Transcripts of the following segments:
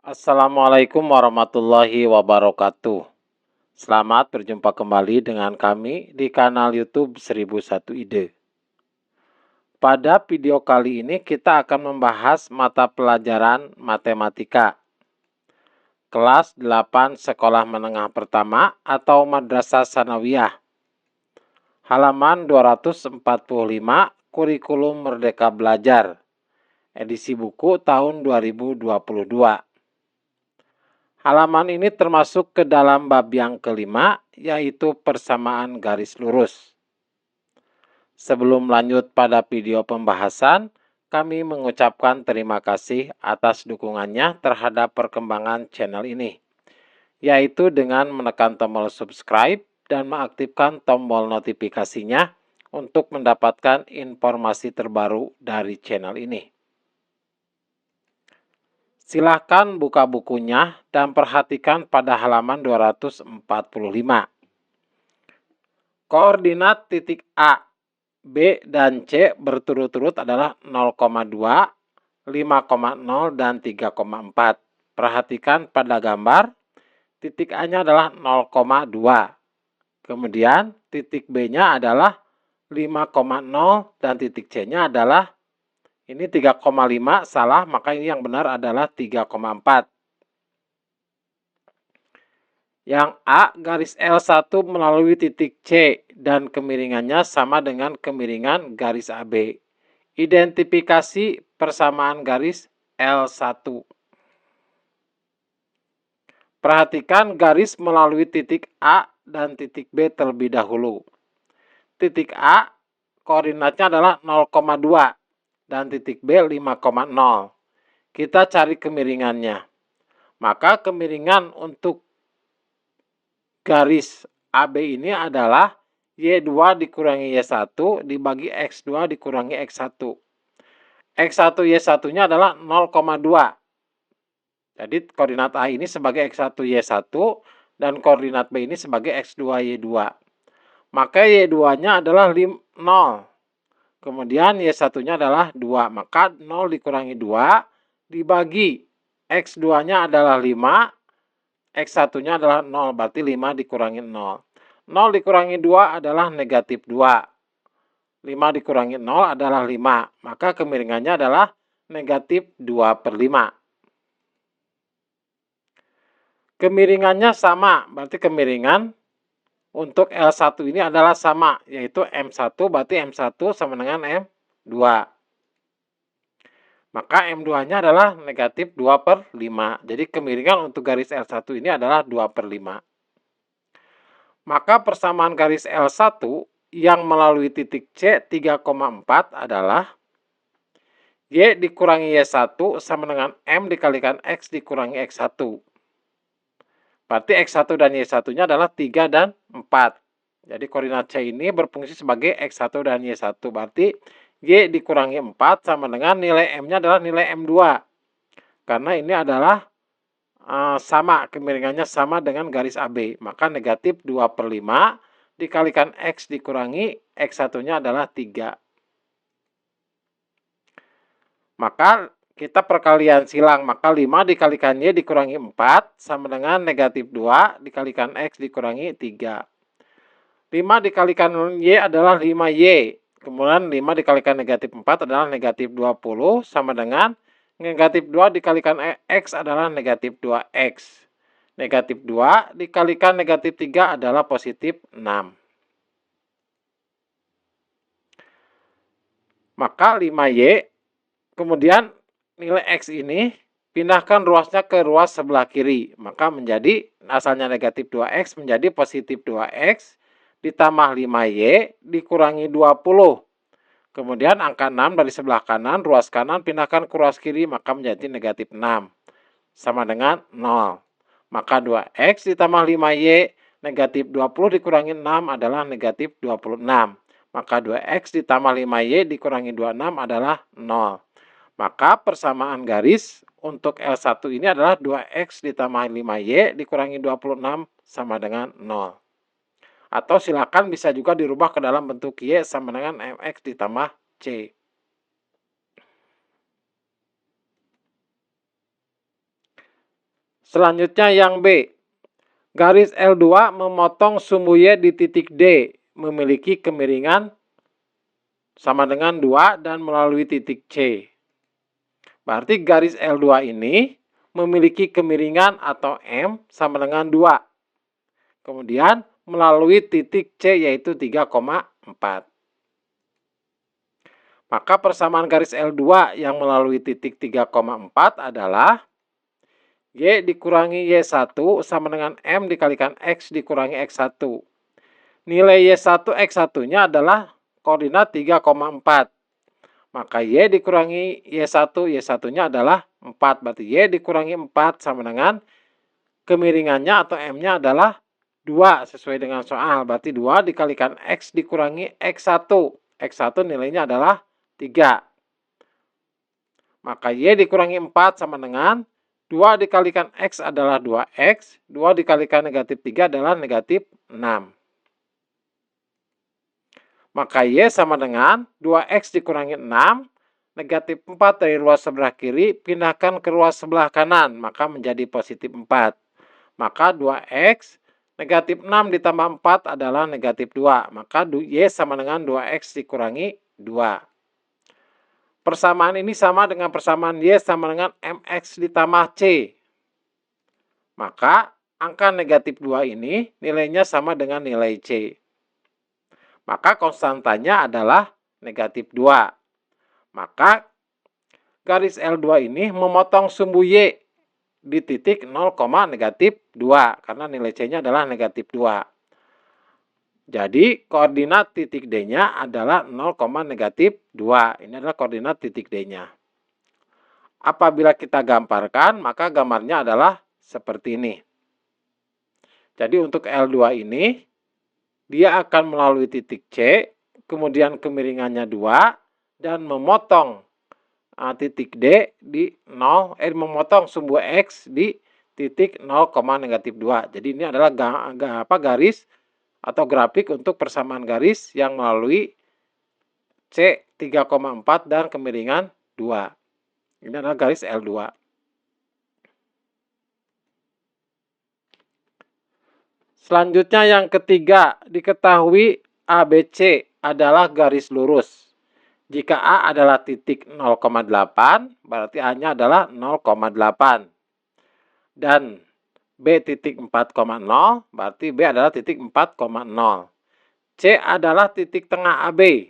Assalamualaikum warahmatullahi wabarakatuh. Selamat berjumpa kembali dengan kami di kanal YouTube 1001 Ide. Pada video kali ini kita akan membahas mata pelajaran matematika. Kelas 8 Sekolah Menengah Pertama atau Madrasah Sanawiyah. Halaman 245 Kurikulum Merdeka Belajar. Edisi buku tahun 2022. Halaman ini termasuk ke dalam bab yang kelima, yaitu persamaan garis lurus. Sebelum lanjut pada video pembahasan, kami mengucapkan terima kasih atas dukungannya terhadap perkembangan channel ini, yaitu dengan menekan tombol subscribe dan mengaktifkan tombol notifikasinya untuk mendapatkan informasi terbaru dari channel ini. Silahkan buka bukunya dan perhatikan pada halaman 245. Koordinat titik A, B, dan C berturut-turut adalah 0,2, 5,0, dan 3,4. Perhatikan pada gambar, titik A-nya adalah 0,2. Kemudian titik B-nya adalah 5,0 dan titik C-nya adalah ini 3,5, salah, maka ini yang benar adalah 3,4. Yang A garis L1 melalui titik C dan kemiringannya sama dengan kemiringan garis AB. Identifikasi persamaan garis L1. Perhatikan garis melalui titik A dan titik B terlebih dahulu. Titik A koordinatnya adalah 0,2 dan titik B 5,0. Kita cari kemiringannya. Maka kemiringan untuk garis AB ini adalah Y2 dikurangi Y1 dibagi X2 dikurangi X1. X1 Y1-nya adalah 0,2. Jadi koordinat A ini sebagai X1 Y1 dan koordinat B ini sebagai X2 Y2. Maka Y2-nya adalah 0. Kemudian Y1-nya adalah 2. Maka 0 dikurangi 2 dibagi X2-nya adalah 5. X1-nya adalah 0, berarti 5 dikurangi 0. 0 dikurangi 2 adalah negatif 2. 5 dikurangi 0 adalah 5. Maka kemiringannya adalah negatif 2/5. Kemiringannya sama, berarti kemiringan untuk L1 ini adalah sama, yaitu M1, berarti M1 sama dengan M2. Maka M2-nya adalah negatif 2/5. Jadi kemiringan untuk garis L1 ini adalah 2/5. Maka persamaan garis L1 yang melalui titik C 3,4 adalah Y dikurangi Y1 sama dengan M dikalikan X dikurangi X1. Berarti X1 dan Y1-nya adalah 3 dan 4. Jadi koordinat C ini berfungsi sebagai X1 dan Y1. Berarti Y dikurangi 4 sama dengan nilai M-nya adalah nilai M2. Karena ini adalah sama, kemiringannya sama dengan garis AB. Maka negatif 2/5 dikalikan X dikurangi X1-nya adalah 3. Maka kita perkalian silang. Maka 5 dikalikan Y dikurangi 4 sama dengan negatif 2 dikalikan X dikurangi 3. 5 dikalikan Y adalah 5Y. Kemudian 5 dikalikan negatif 4 adalah negatif 20 sama dengan negatif 2 dikalikan X adalah negatif 2X. Negatif 2 dikalikan negatif 3 adalah positif 6. Maka 5Y, kemudian nilai X ini pindahkan ruasnya ke ruas sebelah kiri. Maka menjadi asalnya negatif 2X menjadi positif 2X ditambah 5Y dikurangi 20. Kemudian angka 6 dari sebelah kanan, ruas kanan pindahkan ke ruas kiri, maka menjadi negatif 6. Sama dengan 0. Maka 2X ditambah 5Y, negatif 20 dikurangi 6 adalah negatif 26. Maka 2X ditambah 5Y dikurangi 26 adalah 0. Maka persamaan garis untuk L1 ini adalah 2X ditambah 5Y dikurangi 26 sama dengan 0. Atau silakan bisa juga dirubah ke dalam bentuk Y sama dengan MX ditambah C. Selanjutnya yang B. Garis L2 memotong sumbu Y di titik D, memiliki kemiringan sama dengan 2 dan melalui titik C. Berarti garis L2 ini memiliki kemiringan atau M sama dengan 2. Kemudian melalui titik C yaitu 3,4. Maka persamaan garis L2 yang melalui titik 3,4 adalah Y dikurangi Y1 sama dengan M dikalikan X dikurangi X1. Nilai Y1 X1-nya adalah koordinat 3,4. Maka Y dikurangi Y1, Y1-nya adalah 4. Berarti Y dikurangi 4 sama dengan kemiringannya atau M-nya adalah 2 sesuai dengan soal. Berarti 2 dikalikan X dikurangi X1. X1 nilainya adalah 3. Maka Y dikurangi 4 sama dengan 2 dikalikan X adalah 2X, 2 dikalikan negatif 3 adalah negatif 6. Maka Y sama dengan 2X dikurangi 6, negatif 4 dari ruas sebelah kiri, pindahkan ke ruas sebelah kanan, maka menjadi positif 4. Maka 2X, negatif 6 ditambah 4 adalah negatif 2. Maka Y sama dengan 2X dikurangi 2. Persamaan ini sama dengan persamaan Y sama dengan MX ditambah C. Maka angka negatif 2 ini nilainya sama dengan nilai C. Maka konstantanya adalah negatif 2. Maka garis L2 ini memotong sumbu Y di titik 0, negatif 2. Karena nilai C-nya adalah negatif 2. Jadi koordinat titik D-nya adalah 0, negatif 2. Ini adalah koordinat titik D-nya. Apabila kita gambarkan, maka gambarnya adalah seperti ini. Jadi untuk L2 ini, dia akan melalui titik C, kemudian kemiringannya 2, dan memotong titik D di 0, memotong sumbu X di titik 0, negatif 2. Jadi ini adalah garis atau grafik untuk persamaan garis yang melalui C 3,4 dan kemiringan 2. Ini adalah garis L2. Selanjutnya yang ketiga, diketahui ABC adalah garis lurus. Jika A adalah titik 0,8, berarti A-nya adalah 0,8. Dan B titik 4,0, berarti B adalah titik 4,0. C adalah titik tengah AB.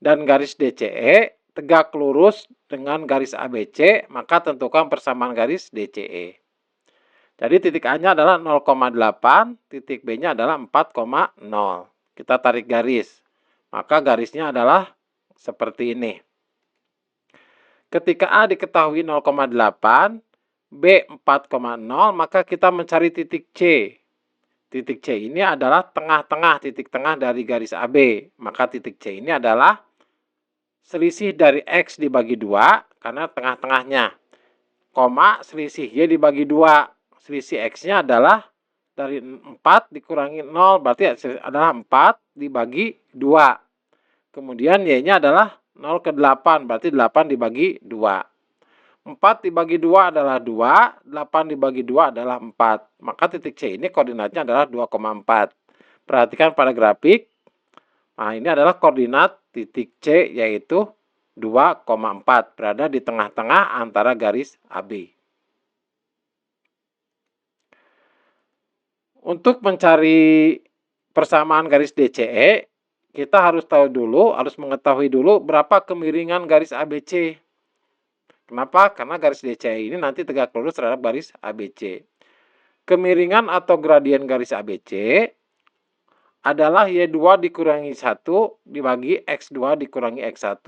Dan garis DCE tegak lurus dengan garis ABC, maka tentukan persamaan garis DCE. Jadi titik A-nya adalah 0,8, titik B-nya adalah 4,0. Kita tarik garis. Maka garisnya adalah seperti ini. Ketika A diketahui 0,8, B 4,0, maka kita mencari titik C. Titik C ini adalah tengah-tengah, titik tengah dari garis AB. Maka titik C ini adalah selisih dari X dibagi 2, karena tengah-tengahnya. Koma, selisih Y dibagi 2. Selisih X-nya adalah dari 4 dikurangi 0, berarti adalah 4 dibagi 2. Kemudian Y-nya adalah 0 ke 8, berarti 8 dibagi 2. 4 dibagi 2 adalah 2, 8 dibagi 2 adalah 4. Maka titik C ini koordinatnya adalah 2,4. Perhatikan pada grafik. Nah, ini adalah koordinat titik C yaitu 2,4. Berada di tengah-tengah antara garis AB. Untuk mencari persamaan garis DCE, kita harus mengetahui dulu berapa kemiringan garis ABC. Kenapa? Karena garis DCE ini nanti tegak lurus terhadap garis ABC. Kemiringan atau gradien garis ABC adalah Y2 dikurangi 1 dibagi X2 dikurangi X1.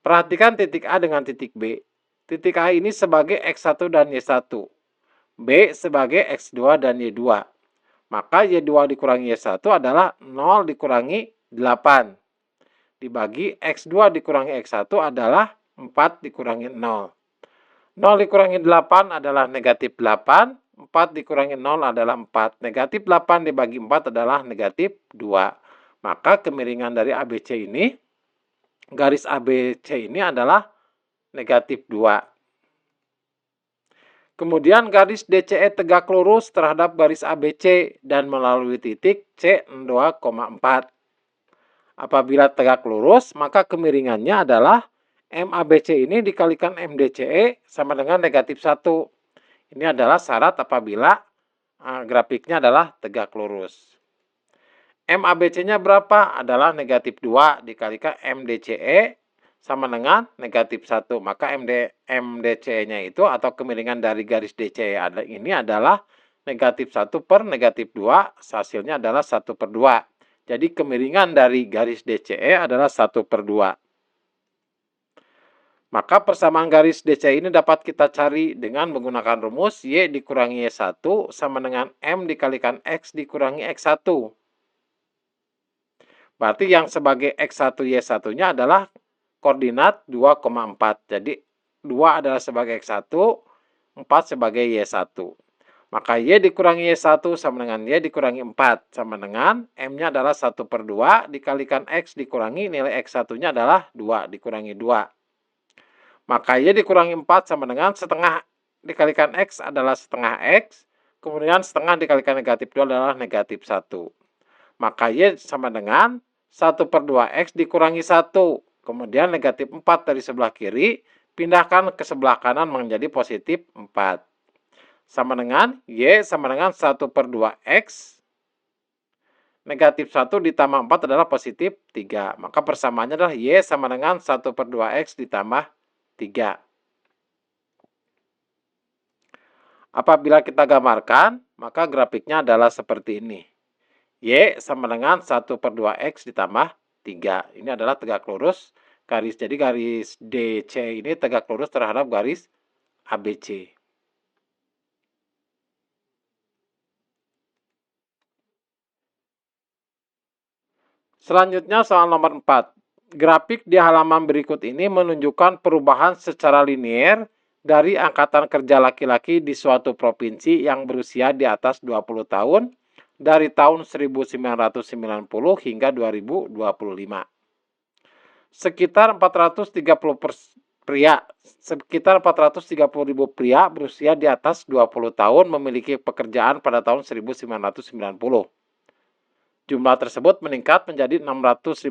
Perhatikan titik A dengan titik B. Titik A ini sebagai X1 dan Y1. B sebagai X2 dan Y2. Maka Y2 dikurangi Y1 adalah 0 dikurangi 8. Dibagi X2 dikurangi X1 adalah 4 dikurangi 0. 0 dikurangi 8 adalah negatif 8. 4 dikurangi 0 adalah 4. Negatif 8 dibagi 4 adalah negatif 2. Maka kemiringan dari ABC ini, garis ABC ini adalah negatif 2. Kemudian garis DCE tegak lurus terhadap garis ABC dan melalui titik C2,4. Apabila tegak lurus, maka kemiringannya adalah MABC ini dikalikan MDCE sama dengan negatif 1. Ini adalah syarat apabila grafiknya adalah tegak lurus. MABC-nya berapa? Adalah negatif 2 dikalikan MDCE sama dengan negatif 1. Maka MDCE-nya itu atau kemiringan dari garis DCE ini adalah negatif 1 per negatif 2. Hasilnya adalah 1 per 2. Jadi kemiringan dari garis DCE adalah 1 per 2. Maka persamaan garis DCE ini dapat kita cari dengan menggunakan rumus Y dikurangi Y1 sama dengan M dikalikan X dikurangi X1. Berarti yang sebagai X1 Y1-nya adalah koordinat 2,4. Jadi 2 adalah sebagai X1, 4 sebagai Y1. Maka Y dikurangi Y1 sama dengan Y dikurangi 4 sama dengan M-nya adalah 1 per 2 dikalikan X dikurangi nilai X1-nya adalah 2 dikurangi 2. Maka Y dikurangi 4 sama dengan setengah dikalikan X adalah setengah X. Kemudian setengah dikalikan negatif 2 adalah negatif 1. Maka Y sama dengan 1 per 2X dikurangi 1. Kemudian negatif 4 dari sebelah kiri, pindahkan ke sebelah kanan menjadi positif 4. Sama dengan Y sama dengan 1 per 2X. Negatif 1 ditambah 4 adalah positif 3. Maka persamaannya adalah Y sama dengan 1 per 2X ditambah 3. Apabila kita gambarkan, maka grafiknya adalah seperti ini. Y sama dengan 1 per 2X ditambah 3. Ini adalah tegak lurus garis. Jadi garis DC ini tegak lurus terhadap garis ABC. Selanjutnya soal nomor 4. Grafik di halaman berikut ini menunjukkan perubahan secara linier dari angkatan kerja laki-laki di suatu provinsi yang berusia di atas 20 tahun dari tahun 1990 hingga 2025. Sekitar 430.000 pria berusia di atas 20 tahun memiliki pekerjaan pada tahun 1990. Jumlah tersebut meningkat menjadi 654.000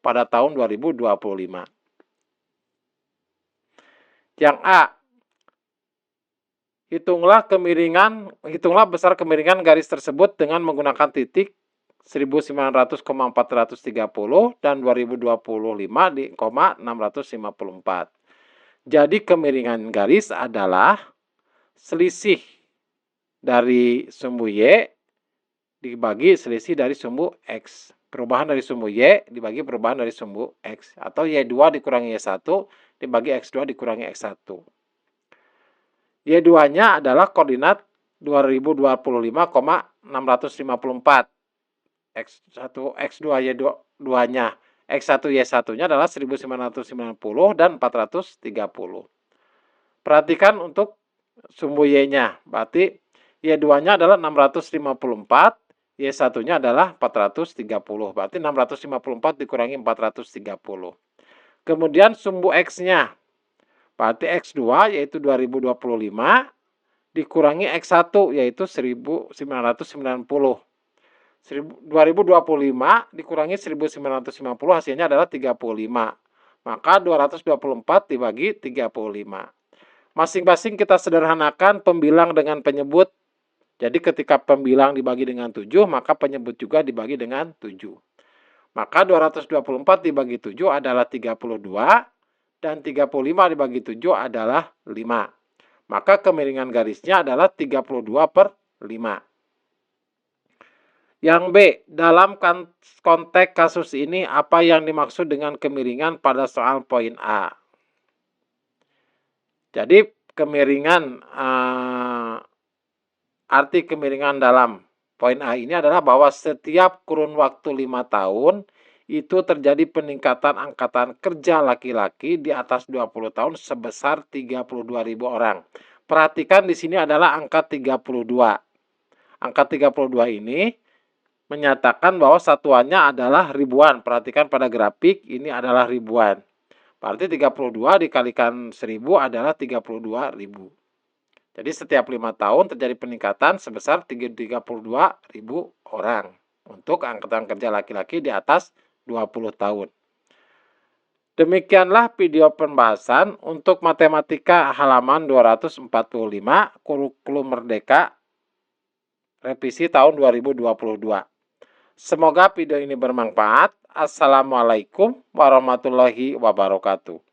pada tahun 2025. Yang A, hitunglah besar kemiringan garis tersebut dengan menggunakan titik 1900,430 dan 2025,654. Jadi kemiringan garis adalah selisih dari sumbu Y dibagi selisih dari sumbu X. Perubahan dari sumbu Y dibagi perubahan dari sumbu X. Atau Y2 dikurangi Y1 dibagi X2 dikurangi X1. Y2-nya adalah koordinat 2025,654. X1, X2 Y2-nya. X1 Y1-nya adalah 1990 dan 430. Perhatikan untuk sumbu Y-nya. Berarti Y2-nya adalah 654, Y1-nya adalah 430. Berarti 654 dikurangi 430. Kemudian sumbu X-nya. Berarti X2 yaitu 2025 dikurangi X1 yaitu 1990. 2025 dikurangi 1950 hasilnya adalah 35. Maka 224 dibagi 35. Masing-masing kita sederhanakan pembilang dengan penyebut. Jadi ketika pembilang dibagi dengan 7, maka penyebut juga dibagi dengan 7. Maka 224 dibagi 7 adalah 32, dan 35 dibagi 7 adalah 5. Maka kemiringan garisnya adalah 32 per 5. Yang B, dalam konteks kasus ini apa yang dimaksud dengan kemiringan pada soal poin A? Jadi kemiringan, arti kemiringan dalam poin A ini adalah bahwa setiap kurun waktu 5 tahun itu terjadi peningkatan angkatan kerja laki-laki di atas 20 tahun sebesar 32.000 orang. Perhatikan di sini adalah angka 32. Angka 32 ini menyatakan bahwa satuannya adalah ribuan. Perhatikan pada grafik ini adalah ribuan. Berarti 32 dikalikan 1000 adalah 32.000. Jadi setiap 5 tahun terjadi peningkatan sebesar 32.000 orang untuk angkatan kerja laki-laki di atas 20 tahun. Demikianlah video pembahasan untuk matematika halaman 245 kurikulum Merdeka revisi tahun 2022. Semoga video ini bermanfaat. Assalamualaikum warahmatullahi wabarakatuh.